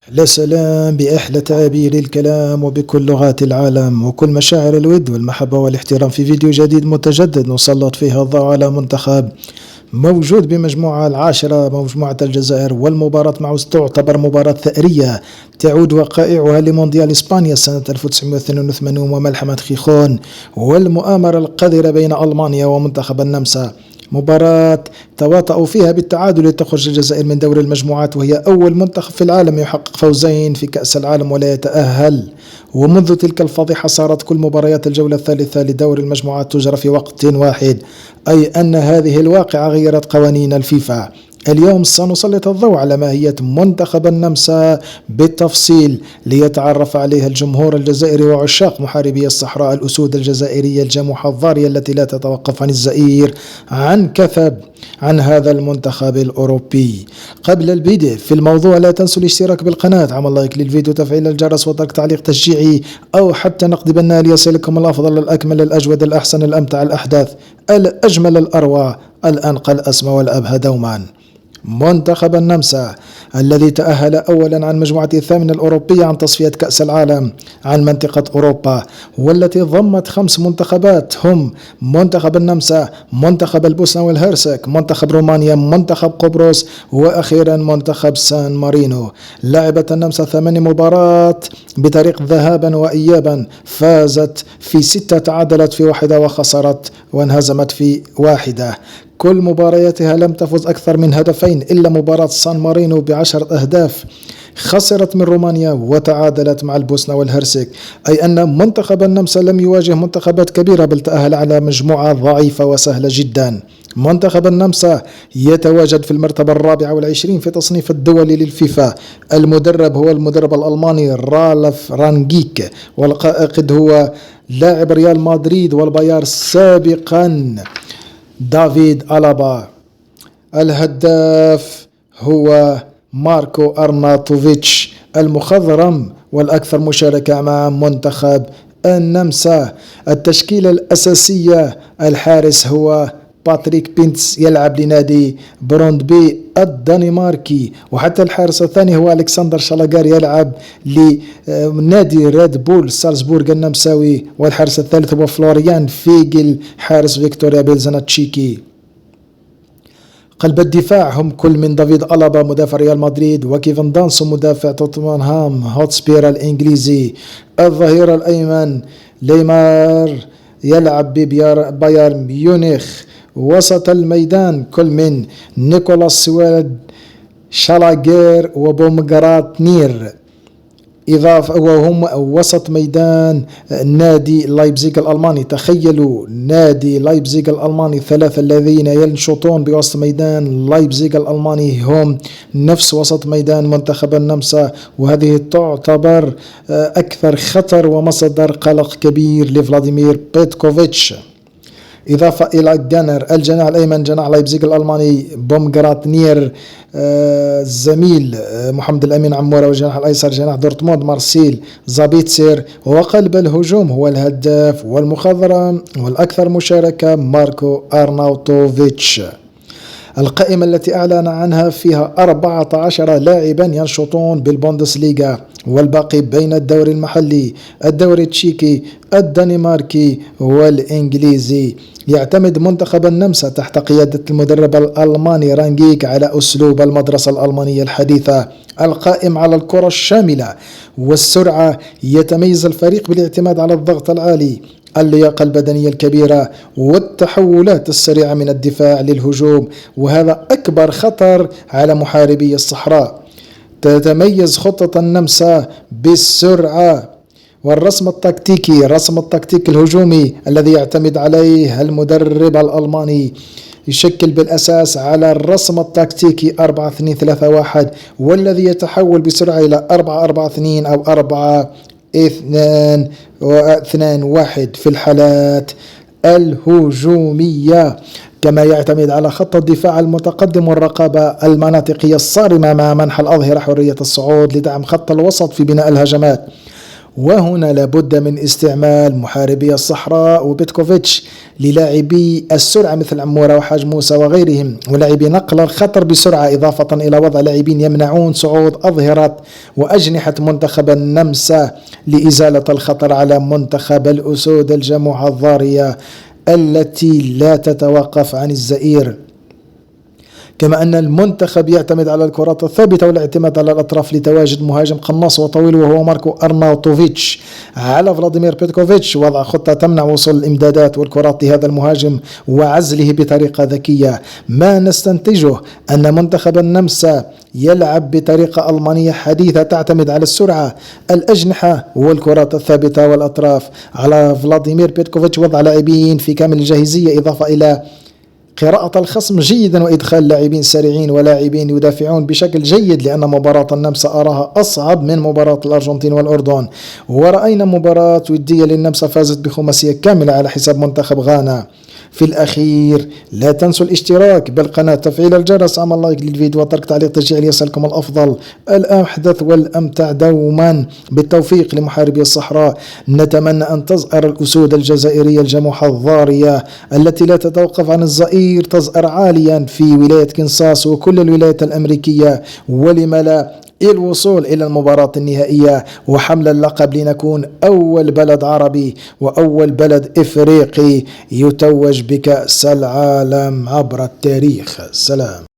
أحلى سلام بأحلى تعابير الكلام وبكل لغات العالم وكل مشاعر الود والمحبة والاحترام في فيديو جديد متجدد نسلط فيه الضوء على منتخب موجود بمجموعة العاشرة مجموعة الجزائر، والمباراة معه تعتبر مباراة ثأرية تعود وقائعها لمونديال إسبانيا سنة 1982 وملحمة خيخون والمؤامرة القذرة بين ألمانيا ومنتخب النمسا. مباراة تواطؤوا فيها بالتعادل لتخرج الجزائر من دور المجموعات، وهي أول منتخب في العالم يحقق فوزين في كأس العالم ولا يتأهل. ومنذ تلك الفضيحة صارت كل مباريات الجولة الثالثة لدور المجموعات تجرى في وقت واحد، أي أن هذه الواقعة غيرت قوانين الفيفا. اليوم سنسلط الضوء على ماهية منتخب النمسا بالتفصيل ليتعرف عليها الجمهور الجزائري وعشاق محاربي الصحراء، الأسود الجزائرية الجموحة الضارية التي لا تتوقف عن الزئير عن كثب عن هذا المنتخب الأوروبي. قبل البدء في الموضوع لا تنسوا الاشتراك بالقناة، عمل لايك للفيديو، تفعيل الجرس، وترك تعليق تشجيعي أو حتى نقد بناء ليصلكم الأفضل الأكمل الأجود الأحسن الأمتع الأحداث الأجمل الأروع الأنقى الأسمى والأبهى دوما. منتخب النمسا الذي تأهل أولا عن مجموعة الثامنة الأوروبية عن تصفية كأس العالم عن منطقة أوروبا، والتي ضمت 5 منتخبات هم منتخب النمسا، منتخب البوسنة والهرسك، منتخب رومانيا، منتخب قبرص، وأخيرا منتخب سان مارينو. لعبت النمسا 8 مباريات بطريق ذهابا وإيابا، فازت في 6، تعادلت في 1 وخسرت وانهزمت في 1. كل مبارياتها لم تفز أكثر من هدفين إلا مباراة سان مارينو ب10 أهداف، خسرت من رومانيا وتعادلت مع البوسنة والهرسك، أي أن منتخب النمسا لم يواجه منتخبات كبيرة بل تأهل على مجموعة ضعيفة وسهلة جدا. منتخب النمسا يتواجد في المرتبة 24 في تصنيف الدول للفيفا. المدرب هو المدرب الألماني رالف رانجيك، والقائد هو لاعب ريال مدريد والباير سابقا دافيد ألابا. الهداف هو ماركو أرناتوفيتش المخضرم والأكثر مشاركة مع منتخب النمسا. التشكيلة الأساسية: الحارس هو باتريك بينتس يلعب لنادي بروندبي الدنماركي، وحتى الحارس الثاني هو ألكسندر شالاغار يلعب لنادي ريد بول سالزبورغ النمساوي، والحارس الثالث هو فلوريان فيجل حارس فيكتوريا بيلزنا التشيكي. قلب الدفاع هم كل من دافيد ألابا مدافع ريال مدريد، وكيفن دانسون مدافع توتنهام هوتسبير الإنجليزي. الظهير الأيمن ليمار يلعب ببايرن ميونخ. وسط الميدان كل من نيكولاس سويد شالاغير وبومغرات نير، إضافة وهم وسط ميدان نادي لايبزيغ الألماني. تخيلوا نادي لايبزيغ الألماني 3 الذين ينشطون بوسط ميدان لايبزيغ الألماني هم نفس وسط ميدان منتخب النمسا، وهذه تعتبر أكثر خطر ومصدر قلق كبير لفلاديمير بيتكوفيتش. إضافة إلى جانر الجناح الأيمن جناح لايبزيغ الألماني بومغرات نير زميل محمد الأمين عمورة، والجناح الأيسر جناح دورتموند مارسيل زابيتسير. وقلب الهجوم هو الهداف والمخضرم والأكثر مشاركة ماركو أرناوتوفيتش. القائمة التي أعلن عنها فيها 14 لاعبا ينشطون بالبوندسليغا، والباقي بين الدوري المحلي، الدوري التشيكي، الدنماركي والإنجليزي. يعتمد منتخب النمسا تحت قيادة المدرب الألماني رانجيك على أسلوب المدرسة الألمانية الحديثة القائم على الكرة الشاملة والسرعة. يتميز الفريق بالاعتماد على الضغط العالي، اللياقة البدنية الكبيرة، والتحولات السريعة من الدفاع للهجوم، وهذا أكبر خطر على محاربي الصحراء. تتميز خطة النمسا بالسرعة والرسم التكتيكي، رسم التكتيك الهجومي الذي يعتمد عليه المدرب الألماني يشكل بالأساس على الرسم التكتيكي 4-2-3-1، والذي يتحول بسرعة إلى 4-4-2 أو 4-2-2-1 في الحالات الهجومية. كما يعتمد على خط الدفاع المتقدم والرقابة المناطقية الصارمة مع منح الأظهرة حرية الصعود لدعم خط الوسط في بناء الهجمات. وهنا لابد من استعمال محاربي الصحراء وبيتكوفيتش للاعبي السرعة مثل عمورة وحاج موسى وغيرهم، ولاعبي نقل الخطر بسرعة، إضافة إلى وضع لاعبين يمنعون صعود أظهرة وأجنحة منتخب النمسا لإزالة الخطر على منتخب الأسود الجموحة الضارية التي لا تتوقف عن الزئير. كما أن المنتخب يعتمد على الكرات الثابتة والاعتماد على الأطراف لتواجد مهاجم قناص وطويل وهو ماركو أرناوتوفيتش. على فلاديمير بيتكوفيتش وضع خطة تمنع وصول الإمدادات والكرات لهذا المهاجم وعزله بطريقة ذكية. ما نستنتجه أن منتخب النمسا يلعب بطريقة ألمانية حديثة تعتمد على السرعة، الأجنحة والكرات الثابتة والأطراف. على فلاديمير بيتكوفيتش وضع لاعبين في كامل الجاهزية، إضافة إلى قراءة الخصم جيدا وإدخال لاعبين سريعين ولاعبين يدافعون بشكل جيد، لأن مباراة النمسا أراها أصعب من مباراة الأرجنتين والأردن. ورأينا مباراة ودية للنمسا فازت بخماسية كاملة على حساب منتخب غانا. في الأخير لا تنسوا الاشتراك بالقناة، تفعيل الجرس، عمل لايك للفيديو وترك تعليق تشجيعي ليصلكم الأفضل الأحدث والأمتع دوما. بالتوفيق لمحاربي الصحراء. نتمنى أن تزأر الأسود الجزائرية الجموحة الضارية التي لا تتوقف عن الزئير تزأر عاليا في ولاية كنساس وكل الولايات الأمريكية، ولما لا الوصول إلى المباراة النهائية وحمل اللقب لنكون أول بلد عربي وأول بلد إفريقي يتوج بكأس العالم عبر التاريخ. سلام.